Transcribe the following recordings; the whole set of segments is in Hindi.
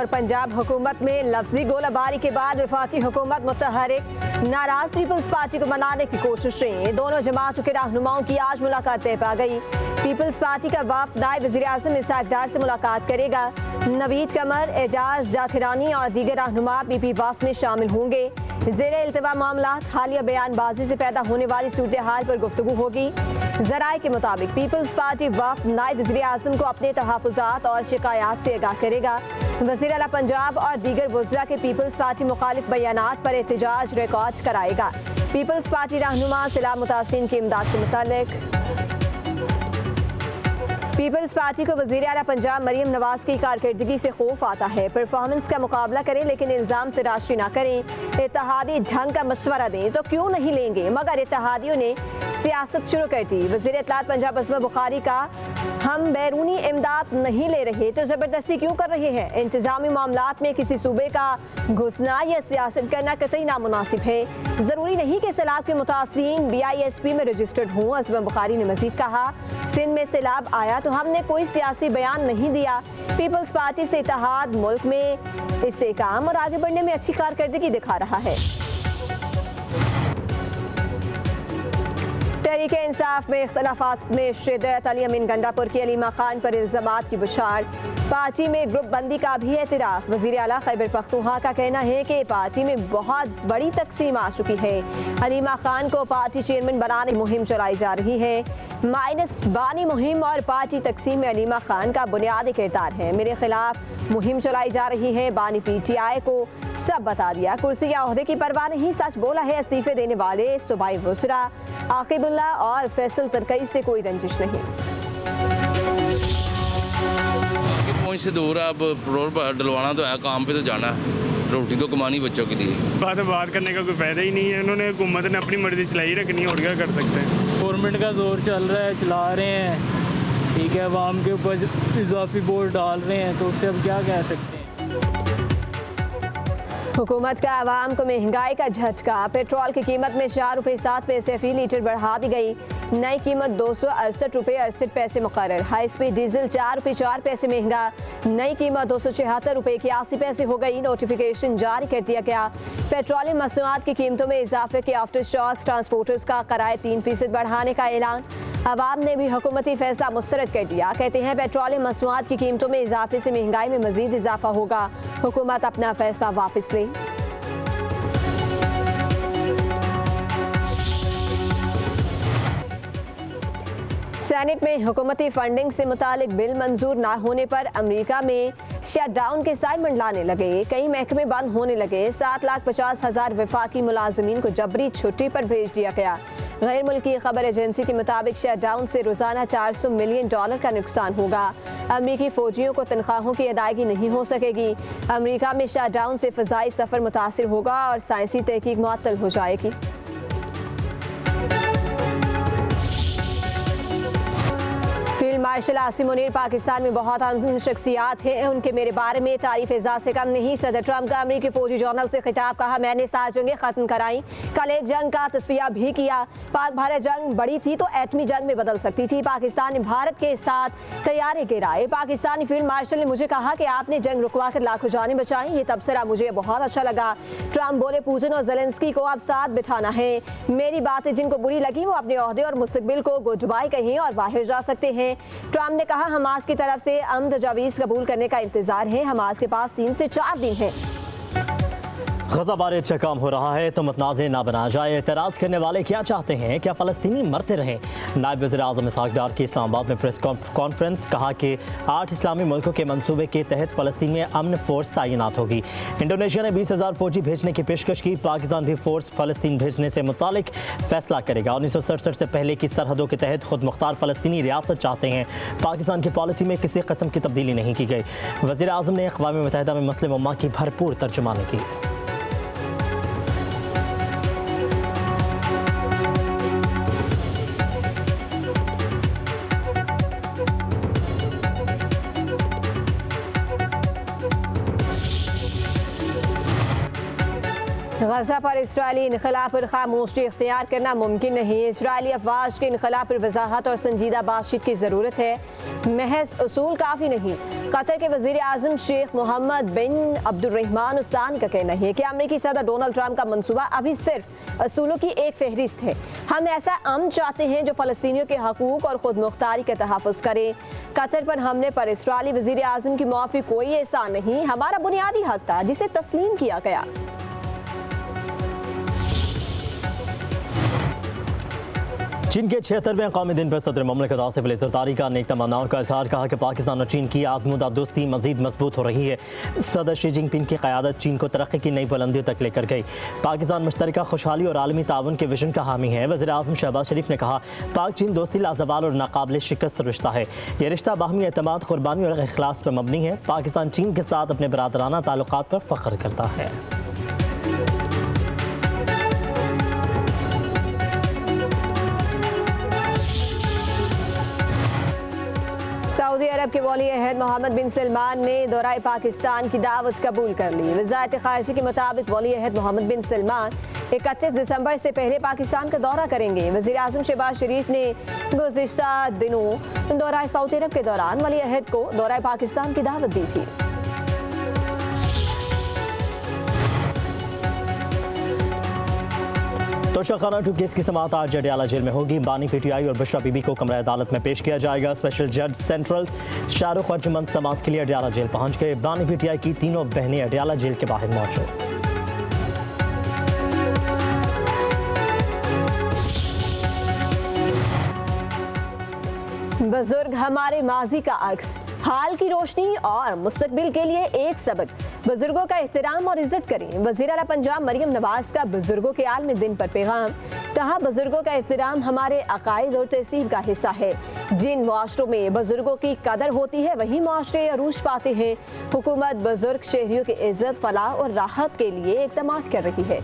और पंजाब हुकूमत में लफ्जी गोलाबारी के बाद वफाकी हुकूमत मुतहरिक नाराज पीपल्स पार्टी को मनाने की कोशिशें। दोनों जमातों के रहनुमाओं की आज मुलाकात तय पा गई। पीपल्स पार्टी का वफद नायब वज़ीर-ए-आज़म इसाक डार से मुलाकात करेगा। नवीद कमर, एजाज जाकिरानी और दीगर रहनुमा पीपी वफद में शामिल होंगे। ज़ेरे इल्तिवा मामला हालिया बयानबाजी से पैदा होने वाली सूरत हाल पर गुफ्तगू होगी। ज़राए के मुताबिक पीपल्स पार्टी वफद नायब वज़ीर-ए-आज़म को अपने तहफ़्फ़ुज़ात और शिकायत से आगाह करेगा। वज़ीर आला पंजाब और दीगर वज़रा के पीपल्स पार्टी मुखालिफ बयानात पर एहतजाज रिकॉर्ड कराएगा। पीपल्स पार्टी रहनुमा सैलाब मुतासिरीन की इमदाद से मुताल्लिक पीपल्स पार्टी को वज़ीर आला पंजाब मरियम नवाज की कारकर्दगी से खौफ आता है। परफॉर्मेंस का मुकाबला करें लेकिन इल्ज़ाम तराशी ना करें। इत्तेहादी ढंग का मशवरा दें तो क्यों नहीं लेंगे, मगर इत्तेहादियों ने सियासत शुरू कर दी। वज़ीर इत्तलात पंजाब अज़मा बुखारी का हम बैरूनी इमदाद नहीं ले रहे तो ज़बरदस्ती क्यों कर रहे हैं। इंतज़ामी मामलात में किसी सूबे का घुसना या सियासत करना कतई नामुनासिब है। ज़रूरी नहीं कि सैलाब के मुतासरीन BISP में रजिस्टर्ड हों। अज़मा बुखारी ने मज़ीद कहा, सिंध में सैलाब आया तो हमने कोई सियासी बयान नहीं दिया। पीपल्स पार्टी से इत्तेहाद मुल्क में इस्तेहकाम और आगे बढ़ने में अच्छी कारकर्दगी दिखा रहा है। तहरीक इंसाफ में इख्तलाफात में शिद्दत। अली अमीन गंडापुर की अलीमा खान पर इल्ज़ामात की बुशार। पार्टी में ग्रुप बंदी का भी एतराफ़। वज़ीर आला खैबर पख्तूनख्वा का कहना है कि पार्टी में बहुत बड़ी तकसीम आ चुकी है। अलीमा खान को पार्टी चेयरमैन बनाने की मुहिम चलाई जा रही है। माइनस बानी मुहिम और पार्टी तकसीम में अलीमा खान का बुनियादी किरदार है। मेरे खिलाफ मुहिम चलाई जा रही है। बानी PTI को सब बता दिया। कुर्सी या ओहदे की परवाह नहीं, सच बोला है। इस्तीफे देने वाले सूबाई वज़रा आकिबुल्ला और फैसल तरकई से कोई रंजिश नहीं। पहुंच से दूर है, अब रोड पर डलवाना तो है, काम पे तो जाना है, रोटी तो कमानी बच्चों के लिए। बात करने का कोई फायदा ही नहीं है। उन्होंने हुकूमत ने अपनी मर्जी चलाई रखनी है और क्या कर सकते हैं। गवर्नमेंट का जोर चल रहा है, चला रहे हैं, ठीक है, अवाम के ऊपर इजाफी बोझ डाल रहे हैं तो उससे अब क्या कह सकते हैं। हुकूमत का आवाम को महंगाई का झटका। पेट्रोल की कीमत में 4 रुपये 7 पैसे फी लीटर बढ़ा दी गई। नई कीमत 268 रुपये 68 पैसे मुकर्रर। हाई स्पीड डीजल 4 रुपये 4 पैसे महंगा। नई कीमत 276 रुपये 81 पैसे हो गई। नोटिफिकेशन जारी कर दिया गया। पेट्रोलियम मसनूआत की कीमतों में इजाफे के आफ्टर शॉक्स। ट्रांसपोर्टर्स का किराया 3% बढ़ाने का ऐलान। अवाम ने भी हुकूमती फैसला मुस्तरद कर दिया। कहते हैं पेट्रोलियम मसनूआत की कीमतों में इजाफे से महंगाई में मजीद इजाफा होगा। हुकूमत अपना फैसला वापस ले। सेनेट में हुकूमती फंडिंग से मुतालिक बिल मंजूर ना होने पर अमरीका में शटडाउन के साए मंडलाने लगे। कई महकमे बंद होने लगे। 7,50,000 वफाकी मुलाजमीन को जबरी छुट्टी पर भेज दिया गया। गैर मुल्की खबर एजेंसी के मुताबिक शटडाउन से रोजाना $400 मिलियन का नुकसान होगा। अमरीकी फौजियों को तनख्वाहों की अदायगी नहीं हो सकेगी। अमरीका में शटडाउन से फ़ज़ाई सफ़र मुतासिर होगा और साइंसी तहकीक मुअत्तल हो जाएगी। फील्ड मार्शल आसिम मुनीर पाकिस्तान में बहुत अहम शख्सियात हैं, उनके मेरे बारे में तारीफ एजाज से कम नहीं। सदर ट्रंप का अमरीकी फौजी जर्नल से खिताब। कहा, मैंने 7 जंगें खत्म कराई, कल एक जंग का तस्फिया भी किया। पाक भारत जंग बड़ी थी तो एटमी जंग में बदल सकती थी। पाकिस्तान ने भारत के साथ तैयारी गिराए। पाकिस्तानी फील्ड मार्शल ने मुझे कहा कि आपने जंग रुकवा कर लाखों जानें बचाई। ये तबसरा मुझे बहुत अच्छा लगा। ट्रंप बोले, पुतिन और ज़ेलेंस्की को अब साथ बिठाना है। मेरी बातें जिनको बुरी लगी वो अपने ओहदे और मुस्तकबिल को गुड बाय कहें और बाहर जा सकते हैं। ट्रंप ने कहा, हमास की तरफ से तजावीज़ कबूल करने का इंतजार है। हमास के पास 3 से 4 दिन है। गजा बारे अच्छा काम हो रहा है तो मतनाज़े ना बना जाए। एतराज़ करने वाले क्या चाहते हैं, क्या फ़लस्तीनी मरते रहें। नायब वज़ीर-ए-आज़म इसाक डार की इस्लामाबाद में प्रेस कॉन्फ्रेंस। कहा कि 8 इस्लामी मुल्कों के मंसूबे के तहत फ़लस्तीन में अमन फोर्स तैनात होगी। इंडोनेशिया ने 20,000 फौजी भेजने की पेशकश की। पाकिस्तान भी फोर्स फ़लस्तीन भेजने से मुतालिक फ़ैसला करेगा। 1967 से पहले की सरहदों के तहत खुद मुख्तार फ़लस्तीनी रियासत चाहते हैं। पाकिस्तान की पॉलिसी में किसी किस्म की तब्दीली नहीं की गई। वज़ीर-ए-आज़म ने अक़वाम मुत्तहिदा में मुस्लिम उम्मा की भरपूर तर्जुमानी की। गजा पर इसराइली इनखला पर खामोशी इख्तियार करना मुमकिन नहीं। इसराइली अफवाज के इनखला पर वजाहत और संजीदा बातचीत की ज़रूरत है, महज उसूल काफ़ी नहीं। कतर के वज़ीर आज़म शेख मोहम्मद बिन अब्दुर्रहमान उस्तान का कहना है कि अमेरिकी सदर डोनाल्ड ट्रंप का मंसूबा अभी सिर्फ असूलों की एक फहरिस्त है। हम ऐसा अमन चाहते हैं जो फ़लस्तीनियों के हकूक़ और ख़ुद मुख्तारी का तहफ़्फ़ुज़ करे। कतर पर हमले पर इसराइली वज़ीर आज़म की मुआफ़ी कोई एहसान नहीं, हमारा बुनियादी हक था जिसे तस्लीम किया गया। चीन के 76वें कौमी दिन पर सदर मुमलिकत आसिफ अली ज़रदारी का नेक तमन्नाओं का इजहार, कहा कि पाकिस्तान और चीन की आज़मूदा दोस्ती मज़ीद मजबूत हो रही है। सदर शी जिनपिंग की क़यादत चीन को तरक्की की नई बुलंदियों तक लेकर गई। पाकिस्तान मुश्तरका खुशहाली और आलमी ताउन के विजन का हामी है। वज़ीर आज़म शहबाज शरीफ ने कहा, पाक चीन दोस्ती लाजवाल और नाकाबिल शिकस्त रिश्ता है। यह रिश्ता बाहमी एतमाद, कुर्बानी और इखलास पर मबनी है। पाकिस्तान चीन के साथ अपने बरादराना ताल्लुकात पर फ़ख्र करता है। सऊदी अरब के वली अहद मोहम्मद बिन सलमान ने दौरा पाकिस्तान की दावत कबूल कर ली। वज़ारत ख़ारिजा के मुताबिक वली अहद मोहम्मद बिन सलमान 31 दिसंबर से पहले पाकिस्तान का दौरा करेंगे। वज़ीर आज़म शहबाज शरीफ ने गुज़िश्ता दिनों दौरा सऊदी अरब के दौरान वली अहद को दौरा पाकिस्तान की दावत दी थी। तोशा खाना 2 केस की समाअत आज अडयाला जेल में होगी। बानी पीटीआई और बुशरा बीबी को कमरा अदालत में पेश किया जाएगा। स्पेशल जज सेंट्रल शाहरुख अर्जुमंद समाअत के लिए अडयाला जेल पहुंच गए। बानी पीटीआई की तीनों बहनें अडयाला जेल के बाहर मौजूद। बुजुर्ग हमारे माजी का अक्स, हाल की रोशनी और मुस्तकबिल के लिए एक सबक। बुजुर्गों का एहतराम और इज्जत करें। वज़ीर आला पंजाब मरियम नवाज का बुजुर्गों के आलमी दिन पर पैगाम, कहा बुजुर्गों का एहतराम हमारे अकायद और तहसीब का हिस्सा है। जिन मुआशरों में बुजुर्गों की कदर होती है वही मुआशरे अरूज पाते हैं। हुकूमत बुजुर्ग शहरियों की इज्जत, फलाह और राहत के लिए इक़दाम कर रही है।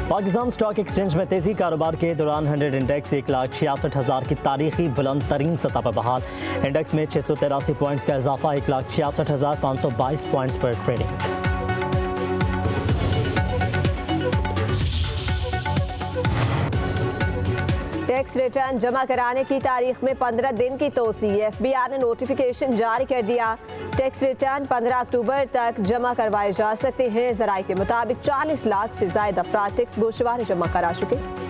पाकिस्तान स्टॉक एक्सचेंज में तेजी, कारोबार के दौरान 100 इंडेक्स 1,66,000 की तारीखी बुलंद तरीन सतह पर बहाल। इंडेक्स में 683 पॉइंट्स का इजाफा, 1,66,522 पॉइंट्स पर ट्रेडिंग। टैक्स रिटर्न जमा कराने की तारीख में 15 दिन की तोसी। FBI ने नोटिफिकेशन जारी कर दिया। टैक्स रिटर्न 15 अक्टूबर तक जमा करवाए जा सकते हैं। ज़राए के मुताबिक 40 लाख से ज़ायद अफराद टैक्स गोशवारे जमा करा चुके।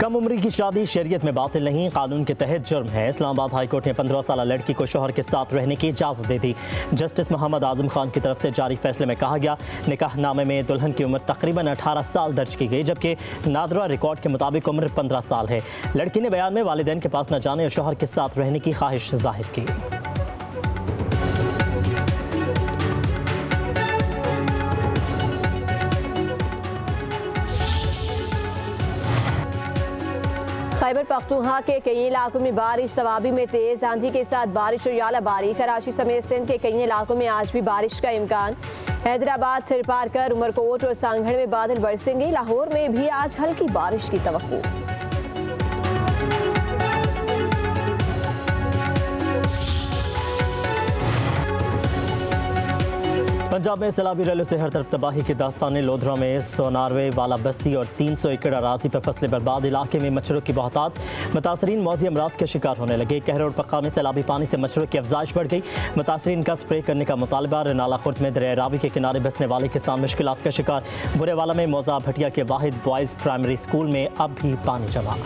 कम उम्री की शादी शरीयत में बातिल नहीं, कानून के तहत जुर्म है। इस्लामाबाद हाई कोर्ट ने 15 साल लड़की को शोहर के साथ रहने की इजाज़त दे दी। जस्टिस मोहम्मद आजम खान की तरफ से जारी फैसले में कहा गया, निकाहनामे में दुल्हन की उम्र तकरीबन 18 साल दर्ज की गई, जबकि नादरा रिकॉर्ड के मुताबिक उम्र 15 साल है। लड़की ने बयान में वालिदैन के पास न जाने और शोहर के साथ रहने की ख्वाहिश जाहिर की। खैबर पख्तूनख्वा के कई इलाकों में बारिश, सवाबी में तेज आंधी के साथ बारिश और यालाबारी। कराची समेत सिंध के कई इलाकों में आज भी बारिश का इम्कान। हैदराबाद, थिरपारकर, उमरकोट और सांगड़ में बादल बरसेंगे। लाहौर में भी आज हल्की बारिश की तवक्को। पंजाब में सैलाबी रैलों से हर तरफ तबाही की दास्तानें। लोधरा में सोनारवे वाला बस्ती और 300 एकड़ अराजी पर फसलें बर्बाद। इलाके में मच्छरों की बहुतात, मुतासरीन मौजी अमराज के शिकार होने लगे। कहर और पक्का में सैलाबी पानी से मच्छरों की अफजाइश बढ़ गई। मुतासरीन का स्प्रे करने का मुतालबा। नाला खुर्द में दरिया रावी के किनारे बसने वाले किसान मुश्किलात का शिकार। बुरेवाला में मौजा भटिया के वाहिद बॉयज़ प्राइमरी स्कूल में अब भी पानी जमा।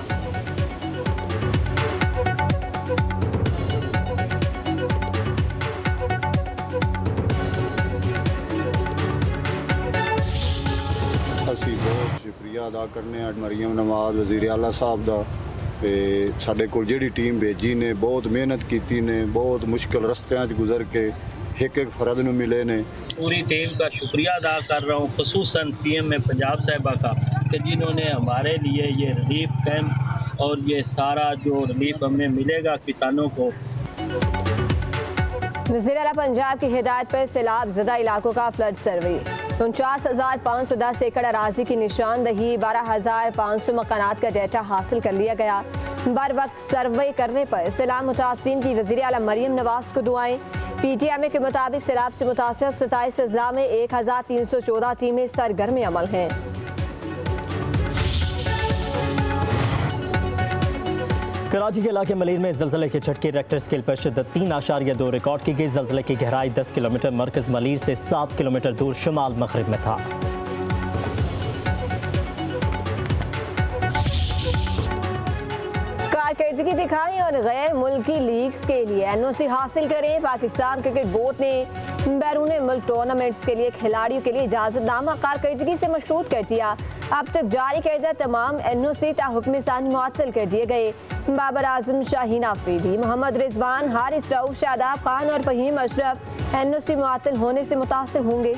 ਅਸੀਂ ਬਹੁਤ ਸ਼ੁਕਰੀਆ ਅਦਾ ਕਰਨੇ ਆ ਮਰੀਮ ਨਵਾਜ਼ ਵਜ਼ੀਰ ਆਲਾ ਸਾਹਿਬ ਦਾ ਤੇ ਸਾਡੇ ਕੋਲ ਜਿਹੜੀ ਟੀਮ ਭੇਜੀ ਨੇ ਬਹੁਤ ਮਿਹਨਤ ਕੀਤੀ ਨੇ ਬਹੁਤ ਮੁਸ਼ਕਲ ਰਸਤਿਆਂ 'ਚ ਗੁਜ਼ਰ ਕੇ एक एक फर्द ਨੂੰ मिले ने। पूरी टीम का शुक्रिया अदा कर रहा हूँ, खुसूसन CM में पंजाब साहिबा का कि जिन्होंने हमारे लिए ये रिलीफ कैंप और ये सारा जो रिलीफ हमें मिलेगा किसानों को। वज़ीर आला पंजाब की हिदायत पर सैलाब ज़दा इलाकों का फ्लड सर्वे। 49,510 एकड़ अराजी की निशानदही, 12,500 मकानात का डेटा हासिल कर लिया गया। बर वक्त सर्वे करने पर सैलाब मुतासरीन की वज़ीर आला मरियम नवाज को दुआएं। PTMA के मुताबिक सैलाब से मुतासर 27 अजला में 1,314 टीमें सरगर्म अमल हैं। कराची के इलाके मलीर में ज़लज़ले के झटके रेक्टर स्केल पर शिद्दत 3.2 रिकॉर्ड की गई। ज़लज़ले की गहराई 10 किलोमीटर, मरकज़ मलीर से 7 किलोमीटर दूर शुमाल मगरिब में था। कारकर्दगी दिखाएं और गैर मुल्की लीग्स के लिए NOC हासिल करें। पाकिस्तान क्रिकेट बोर्ड ने बैरून मुल्क टूर्नामेंट्स के लिए खिलाड़ियों के लिए इजाज़तनामा कारकर्दगी से मशरूत कर दिया। अब तक जारी करदा तमाम NOC ताहुक्म सानी मुअत्तल कर दिए गए। बाबर आजम, शाहीन आफरीदी, मोहम्मद रिजवान, हारिस रऊफ, शादाब खान और फहीम अशरफ NOC मुअत्तल होने से मुतासिर होंगे।